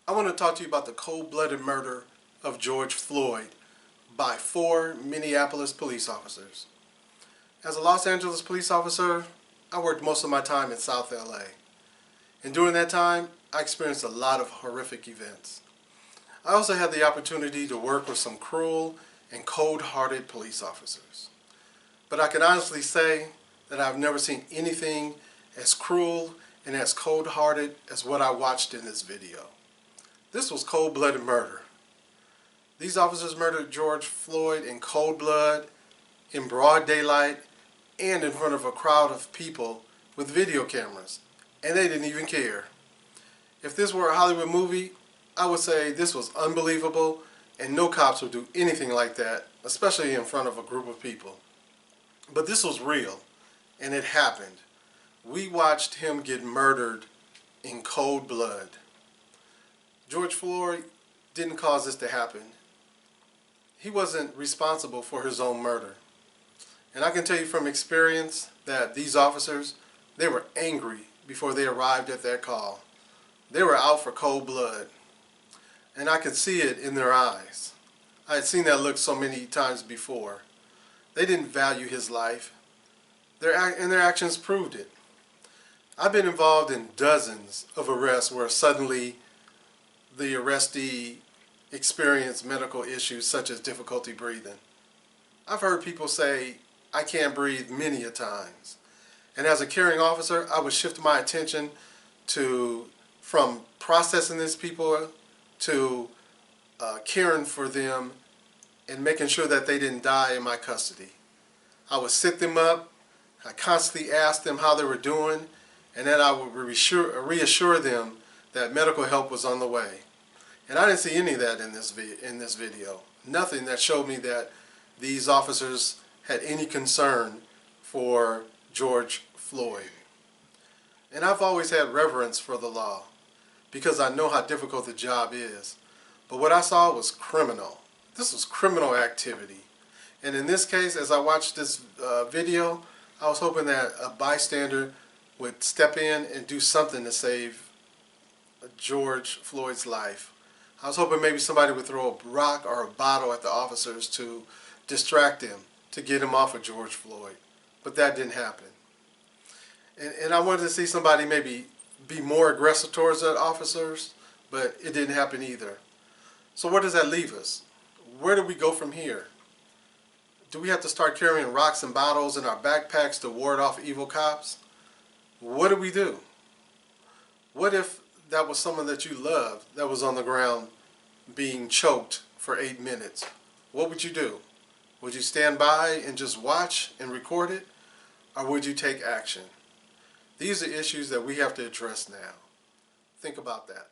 I want to talk to you about the cold-blooded murder of George Floyd by 4 Minneapolis police officers. As a Los Angeles police officer, I worked most of my time in South LA. And during that time, I experienced a lot of horrific events. I also had the opportunity to work with some cruel and cold-hearted police officers. But I can honestly say that I've never seen anything as cruel and as cold-hearted as what I watched in this video. This was cold-blooded murder. These officers murdered George Floyd in cold blood, in broad daylight, and in front of a crowd of people with video cameras. And they didn't even care. If this were a Hollywood movie, I would say this was unbelievable and no cops would do anything like that, especially in front of a group of people. But this was real, and it happened. We watched him get murdered in cold blood. George Floyd didn't cause this to happen. He wasn't responsible for his own murder. And I can tell you from experience that these officers, they were angry before they arrived at that call. They were out for cold blood. And I could see it in their eyes. I had seen that look so many times before. They didn't value his life. And their actions proved it. I've been involved in dozens of arrests where suddenly the arrestee experienced medical issues such as difficulty breathing. I've heard people say, "I can't breathe" many a times. And as a caring officer, I would shift my attention from processing these people to caring for them and making sure that they didn't die in my custody. I would sit them up, I constantly asked them how they were doing, and then I would reassure them that medical help was on the way. And I didn't see any of that in this video. Nothing that showed me that these officers had any concern for George Floyd. And I've always had reverence for the law because I know how difficult the job is. But what I saw was criminal. This was criminal activity. And in this case, as I watched this video, I was hoping that a bystander would step in and do something to save George Floyd's life. I was hoping maybe somebody would throw a rock or a bottle at the officers to distract him, to get him off of George Floyd. But that didn't happen. And I wanted to see somebody maybe be more aggressive towards the officers, but it didn't happen either. So where does that leave us? Where do we go from here? Do we have to start carrying rocks and bottles in our backpacks to ward off evil cops? What do we do? What if that was someone that you loved that was on the ground being choked for 8 minutes? What would you do? Would you stand by and just watch and record it? Or would you take action? These are issues that we have to address now. Think about that.